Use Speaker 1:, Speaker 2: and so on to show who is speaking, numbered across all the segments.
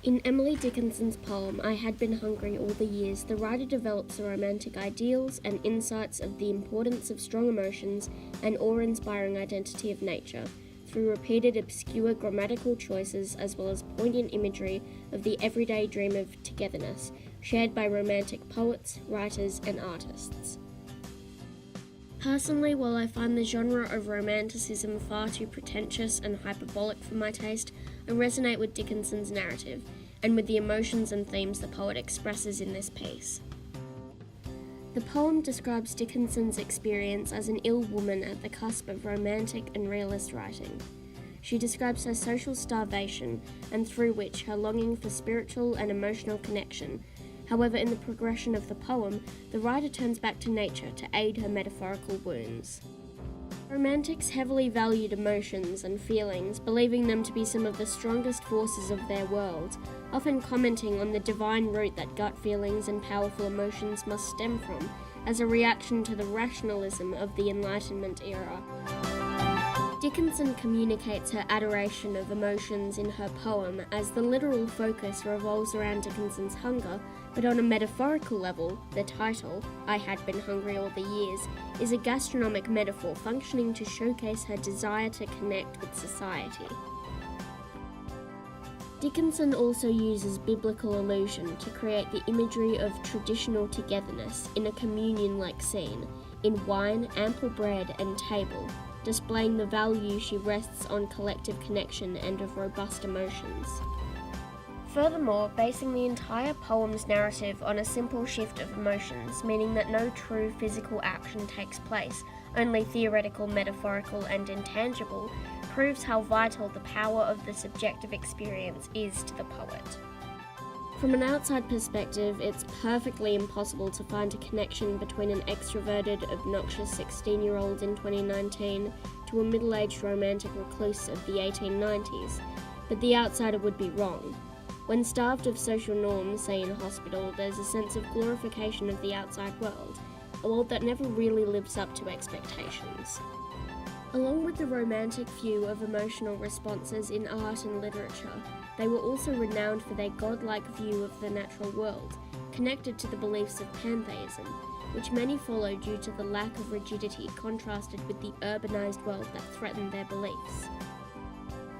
Speaker 1: In Emily Dickinson's poem, I Had Been Hungry All the Years, the writer develops the romantic ideals and insights of the importance of strong emotions and awe-inspiring identity of nature, through repeated obscure grammatical choices as well as poignant imagery of the everyday dream of togetherness, shared by romantic poets, writers, and artists. Personally, while I find the genre of romanticism far too pretentious and hyperbolic for my taste, I resonate with Dickinson's narrative, and with the emotions and themes the poet expresses in this piece. The poem describes Dickinson's experience as an ill woman at the cusp of romantic and realist writing. She describes her social starvation, and through which her longing for spiritual and emotional connection. However, in the progression of the poem, the writer turns back to nature to aid her metaphorical wounds. Romantics heavily valued emotions and feelings, believing them to be some of the strongest forces of their world, often commenting on the divine root that gut feelings and powerful emotions must stem from, as a reaction to the rationalism of the Enlightenment era. Dickinson communicates her adoration of emotions in her poem as the literal focus revolves around Dickinson's hunger, but on a metaphorical level, the title, I Had Been Hungry All the Years, is a gastronomic metaphor functioning to showcase her desire to connect with society. Dickinson also uses biblical allusion to create the imagery of traditional togetherness in a communion-like scene, in wine, ample bread, and table, displaying the value she rests on collective connection and of robust emotions. Furthermore, basing the entire poem's narrative on a simple shift of emotions, meaning that no true physical action takes place, only theoretical, metaphorical, and intangible, proves how vital the power of the subjective experience is to the poet. From an outside perspective, it's perfectly impossible to find a connection between an extroverted, obnoxious 16-year-old in 2019 to a middle-aged romantic recluse of the 1890s, but the outsider would be wrong. When starved of social norms, say in a hospital, there's a sense of glorification of the outside world, a world that never really lives up to expectations. Along with the romantic view of emotional responses in art and literature, they were also renowned for their godlike view of the natural world, connected to the beliefs of pantheism, which many follow due to the lack of rigidity contrasted with the urbanized world that threatened their beliefs.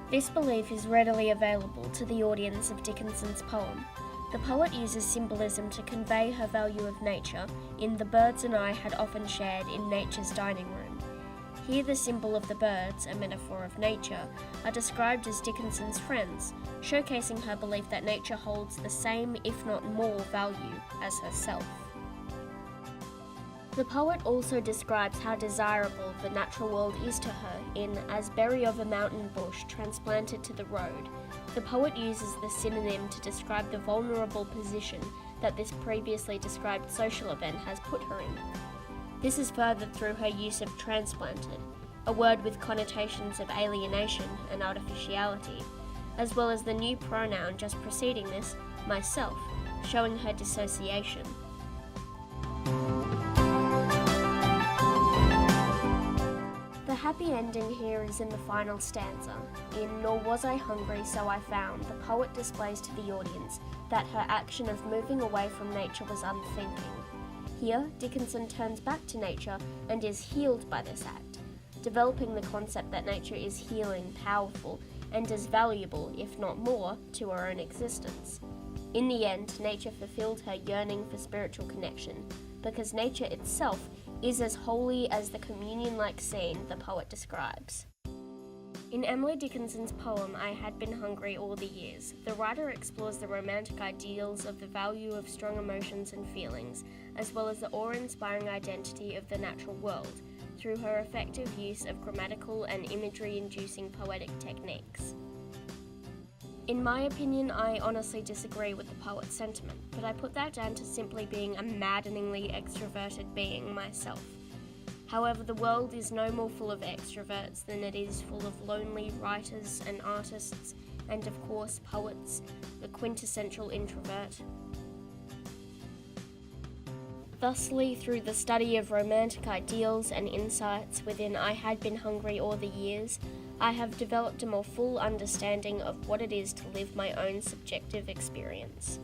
Speaker 1: This belief is readily available to the audience of Dickinson's poem. The poet uses symbolism to convey her value of nature in "The birds and I had often shared in nature's dining room." Here the symbol of the birds, a metaphor of nature, are described as Dickinson's friends, showcasing her belief that nature holds the same, if not more, value as herself. The poet also describes how desirable the natural world is to her in "As berry of a mountain bush transplanted to the road." The poet uses the synonym to describe the vulnerable position that this previously described social event has put her in. This is furthered through her use of transplanted, a word with connotations of alienation and artificiality, as well as the new pronoun just preceding this, myself, showing her dissociation. The happy ending here is in the final stanza. In "Nor was I hungry, so I found," the poet displays to the audience that her action of moving away from nature was unthinking. Here, Dickinson turns back to nature and is healed by this act, developing the concept that nature is healing, powerful, and as valuable, if not more, to her own existence. In the end, nature fulfilled her yearning for spiritual connection, because nature itself is as holy as the communion-like scene the poet describes. In Emily Dickinson's poem, I Had Been Hungry All the Years, the writer explores the romantic ideals of the value of strong emotions and feelings, as well as the awe-inspiring identity of the natural world, through her effective use of grammatical and imagery-inducing poetic techniques. In my opinion, I honestly disagree with the poet's sentiment, but I put that down to simply being a maddeningly extroverted being myself. However, the world is no more full of extroverts than it is full of lonely writers and artists, and of course poets, the quintessential introvert. Thusly, through the study of romantic ideals and insights within I Had Been Hungry All the Years, I have developed a more full understanding of what it is to live my own subjective experience.